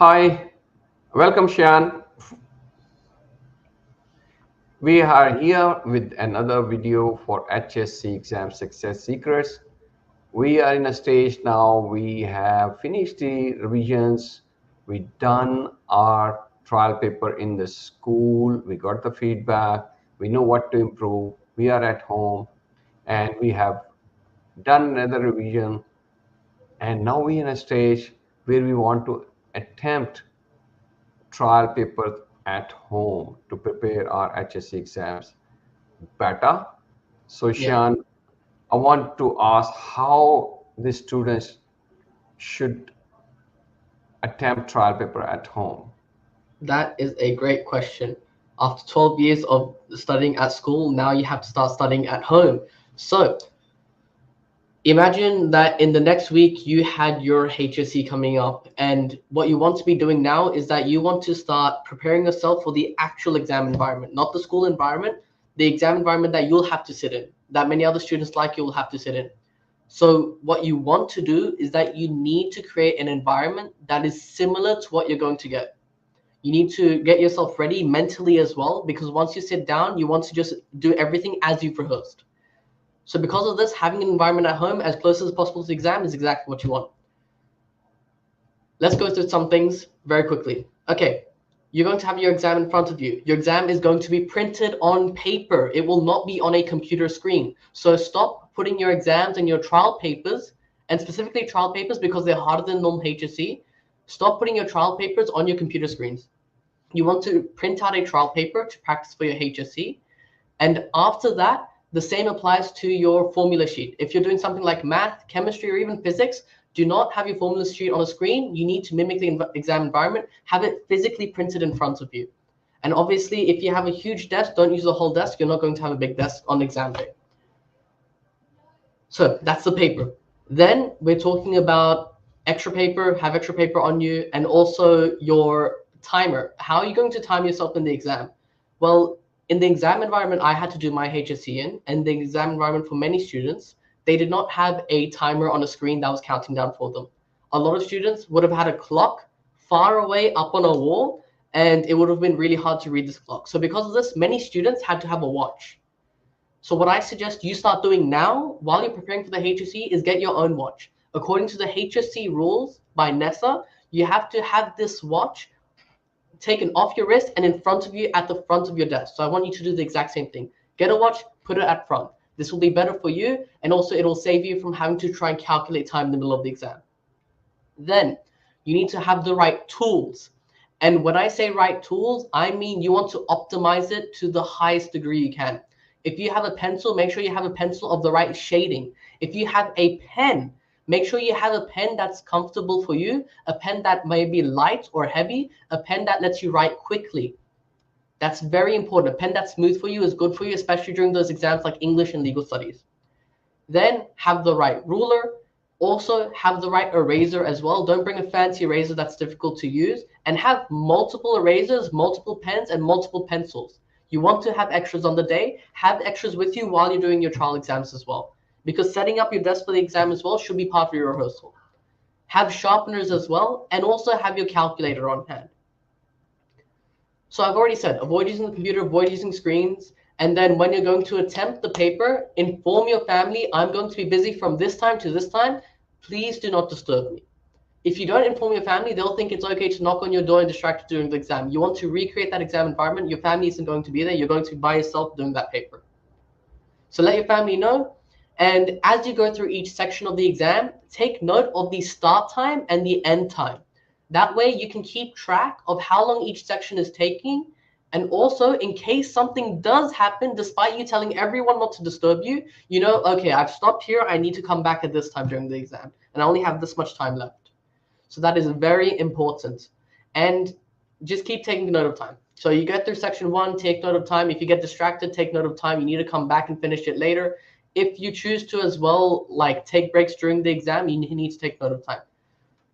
Hi, welcome Shayyan. We are here with another video for HSC exam success secrets. We are in a stage now, we have finished the revisions, we done our trial paper in the school, we got the feedback, we know what to improve, we are at home and we have done another revision, and now we're in a stage where we want to attempt trial paper at home to prepare our HSC exams better. So, Yeah, Shan, I want to ask how the students should attempt trial paper at home. that is a great question. After 12 years of studying at school, now you have to start studying at home. So imagine that in the next week you had your HSC coming up, and what you want to be doing now is that you want to start preparing yourself for the actual exam environment, not the school environment, the exam environment that you'll have to sit in, that many other students like you will have to sit in. So what you want to do is that you need to create an environment that is similar to what you're going to get. You need to get yourself ready mentally as well, because once you sit down, you want to just do everything as you've rehearsed. So because of this, having an environment at home as close as possible to the exam is exactly what you want. Let's go through some things very quickly. Okay, you're going to have your exam in front of you. Your exam is going to be printed on paper. It will not be on a computer screen. So stop putting your exams and your trial papers, and specifically trial papers because they're harder than normal HSC. Stop putting your trial papers on your computer screens. You want to print out a trial paper to practice for your HSC. And after that, the same applies to your formula sheet. If you're doing something like math, chemistry, or even physics, do not have your formula sheet on a screen. You need to mimic the exam environment, have it physically printed in front of you. And obviously, if you have a huge desk, don't use the whole desk. You're not going to have a big desk on exam day. So that's the paper. Then we're talking about extra paper, have extra paper on you, and also your timer. How are you going to time yourself in the exam? Well, in the exam environment I had to do my HSC in, and the exam environment for many students, they did not have a timer on a screen that was counting down for them. A lot of students would have had a clock far away up on a wall, and it would have been really hard to read this clock. So because of this, many students had to have a watch. So what I suggest you start doing now while you're preparing for the HSC is get your own watch. According to the HSC rules by NESA, you have to have this watch taken off your wrist and in front of you at the front of your desk. So I want you to do the exact same thing. Get a watch, put it at front. This will be better for you, and also it will save you from having to try and calculate time in the middle of the exam. Then you need to have the right tools. And when I say right tools, I mean you want to optimize it to the highest degree you can. If you have a pencil, make sure you have a pencil of the right shading. If you have a pen, make sure you have a pen that's comfortable for you, a pen that may be light or heavy, a pen that lets you write quickly. That's very important. A pen that's smooth for you is good for you, especially during those exams like English and legal studies. Then have the right ruler. Also have the right eraser as well. Don't bring a fancy eraser that's difficult to use, and have multiple erasers, multiple pens, and multiple pencils. You want to have extras on the day. Have extras with you while you're doing your trial exams as well, because setting up your desk for the exam as well should be part of your rehearsal. Have sharpeners as well, and also have your calculator on hand. So I've already said, avoid using the computer, avoid using screens. And then when you're going to attempt the paper, inform your family, I'm going to be busy from this time to this time. Please do not disturb me. If you don't inform your family, they'll think it's okay to knock on your door and distract you during the exam. You want to recreate that exam environment. Your family isn't going to be there. You're going to be by yourself doing that paper. So let your family know. And as you go through each section of the exam, take note of the start time and the end time. That way you can keep track of how long each section is taking. And also, in case something does happen, despite you telling everyone not to disturb you, you know, okay, I've stopped here. I need to come back at this time during the exam. And I only have this much time left. So that is very important. And just keep taking note of time. So you get through section one, take note of time. If you get distracted, take note of time. You need to come back and finish it later. If you choose to as well, like take breaks during the exam, you need to take note of time.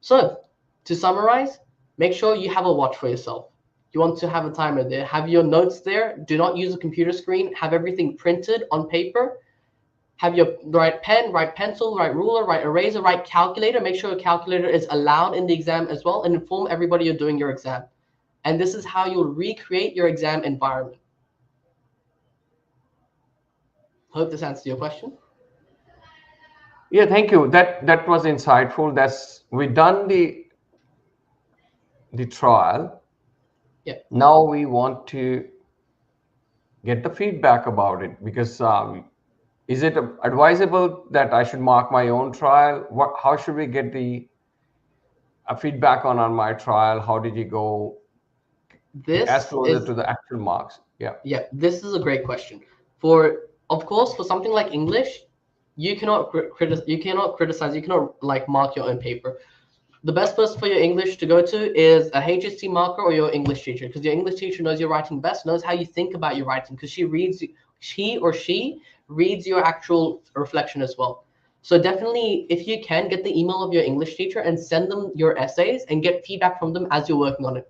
So to summarize, make sure you have a watch for yourself. You want to have a timer there. Have your notes there. Do not use a computer screen. Have everything printed on paper. Have your right pen, right pencil, right ruler, right eraser, right calculator. Make sure a calculator is allowed in the exam as well, and inform everybody you're doing your exam. And this is how you'll recreate your exam environment. Hope this answers your question. Yeah, thank you. That was insightful. That's we done the trial. Yeah. Now we want to get the feedback about it because is it advisable that I should mark my own trial? How should we get the feedback on my trial? How did you go as This closer is to the actual marks? Yeah. Yeah, this is a great question. Of course, for something like English, you cannot criticize, you cannot like mark your own paper. The best person for your English to go to is a HSC marker or your English teacher, because your English teacher knows your writing best, knows how you think about your writing, because she reads your actual reflection as well. So definitely, if you can, get the email of your English teacher and send them your essays and get feedback from them as you're working on it.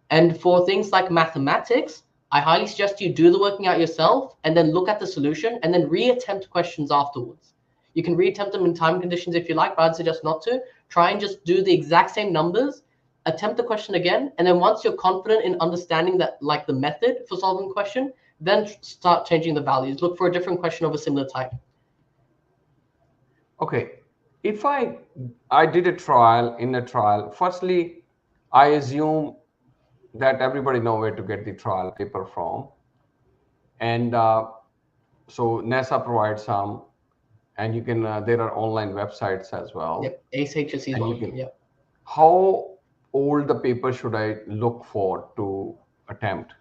And for things like mathematics, I highly suggest you do the working out yourself and then look at the solution and then reattempt questions afterwards. You can reattempt them in time conditions if you like, but I'd suggest not to. Try and just do the exact same numbers, attempt the question again, and then once you're confident in understanding that, like the method for solving the question, then start changing the values. Look for a different question of a similar type. Okay. If I did a trial, firstly, I assume that everybody know where to get the trial paper from, and so NASA provides some, and you can there are online websites as well, Yep, ACE HSC is and one you of them. can. Yep. How old the paper should I look for to attempt?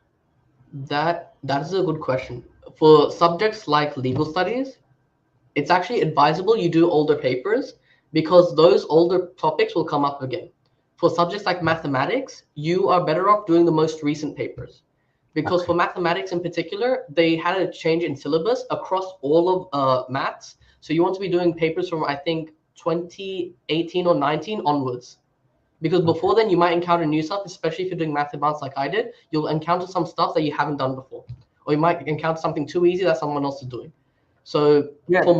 That is a good question. For subjects like legal studies, it's actually advisable you do older papers because those older topics will come up again. For subjects like mathematics, you are better off doing the most recent papers. Because for Okay. mathematics in particular, they had a change in syllabus across all of maths. So you want to be doing papers from, I think, 2018 or 19 onwards. Because Okay. before then, you might encounter new stuff, especially if you're doing math advanced like I did. You'll encounter some stuff that you haven't done before. Or you might encounter something too easy that someone else is doing. So Yeah. for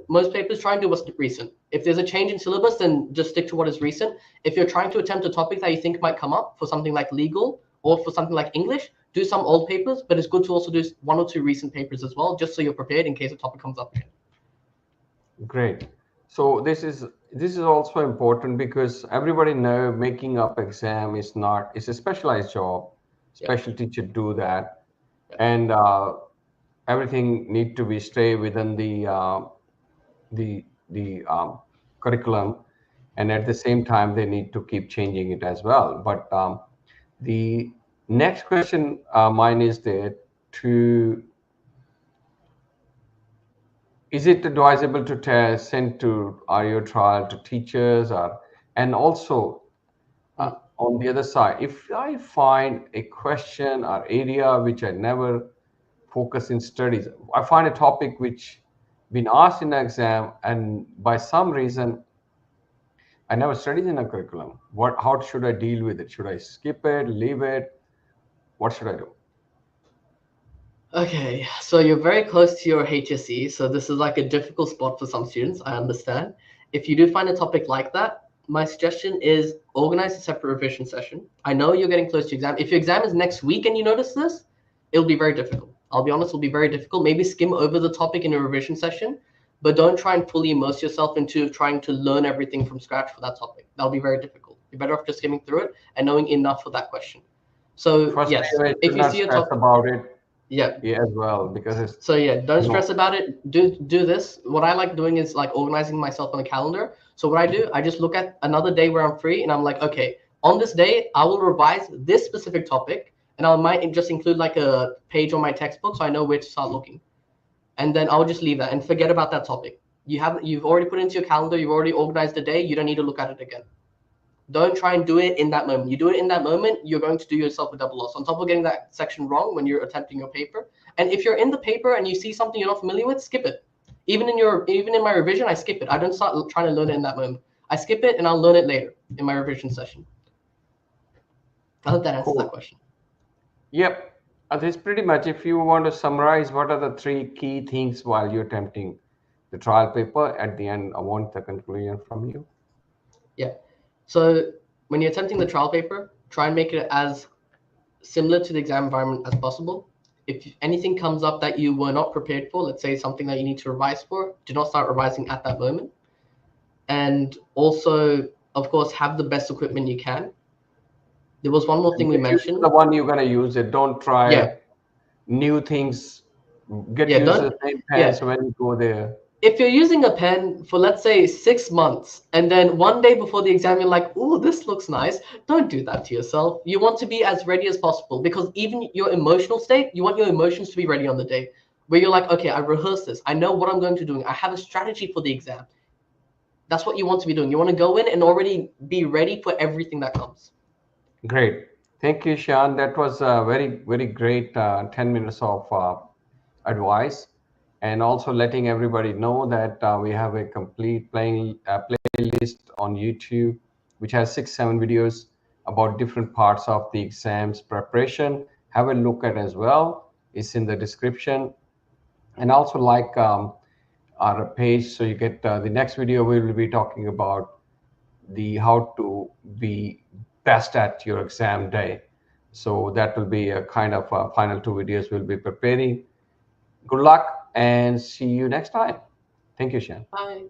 most papers, try and do what's recent. If there's a change in syllabus, then just stick to what is recent. If you're trying to attempt a topic that you think might come up for something like legal or for something like English, do some old papers, but it's good to also do one or two recent papers as well, just so you're prepared in case a topic comes up again. Great. So this is also important because everybody know making up exam is not, it's a specialized job. Yep. Special teacher do that, Yep. and everything need to be stay within the curriculum, and at the same time they need to keep changing it as well. But the next question mine is that to is it advisable to send to your trial to teachers or and also Mm. on the other side, if I find a question or area which I never focus in studies, I find a topic which been asked in an exam and by some reason I never studied in a curriculum. How should I deal with it? Should I skip it, leave it? What should I do? Okay, so you're very close to your HSE, so this is like a difficult spot for some students, I understand. If you do find a topic like that, my suggestion is organize a separate revision session. I know you're getting close to exam. If your exam is next week and you notice this, it'll be very difficult. I'll be honest, it'll be very difficult. Maybe skim over the topic in a revision session, but don't try and fully immerse yourself into trying to learn everything from scratch for that topic. That'll be very difficult. You're better off just skimming through it and knowing enough for that question. So Firstly, yes, I if should you not see a stress topic, about it, yeah, yeah, as well because it's so yeah, don't no. stress about it. Do this. What I like doing is like organizing myself on a calendar. So what I do, I just look at another day where I'm free and I'm like, okay, on this day I will revise this specific topic and I might just include like a page on my textbook so I know where to start looking. And then I'll just leave that and forget about that topic. You've already put it into your calendar, you've already organized the day, you don't need to look at it again. Don't try and do it in that moment. You do it in that moment, you're going to do yourself a double loss. On top of getting that section wrong when you're attempting your paper. And if you're in the paper and you see something you're not familiar with, skip it. Even in my revision, I skip it. I don't start trying to learn it in that moment. I skip it and I'll learn it later in my revision session. I hope that answers that Cool. question. Yep. That's pretty much if you want to summarize what are the three key things while you're attempting. the trial paper. At the end, I want the conclusion from you. Yeah. So when you're attempting the trial paper, try and make it as similar to the exam environment as possible. If anything comes up that you were not prepared for, let's say something that you need to revise for, do not start revising at that moment. And also, of course, have the best equipment you can. There was one more thing we Get used to the mentioned. one you're gonna use it. Don't Yeah, try new things. Get yeah, used to don't, the same yeah. pens when you go there. If you're using a pen for, let's say, 6 months, and then one day before the exam, you're like, oh, this looks nice, don't do that to yourself. You want to be as ready as possible, because even your emotional state, you want your emotions to be ready on the day, where you're like, okay, I rehearsed this. I know what I'm going to do. I have a strategy for the exam. That's what you want to be doing. You want to go in and already be ready for everything that comes. Great. Thank you, Sean. That was a very great 10 minutes of advice. And also letting everybody know that we have a complete playlist on YouTube, which has 6, 7 videos about different parts of the exams preparation. Have a look at as well. It's in the description. And also like our page, so you get the next video. We will be talking about the how to be best at your exam day. So that will be a kind of final 2 videos we'll be preparing. Good luck and see you next time. Thank you, Shan. Bye.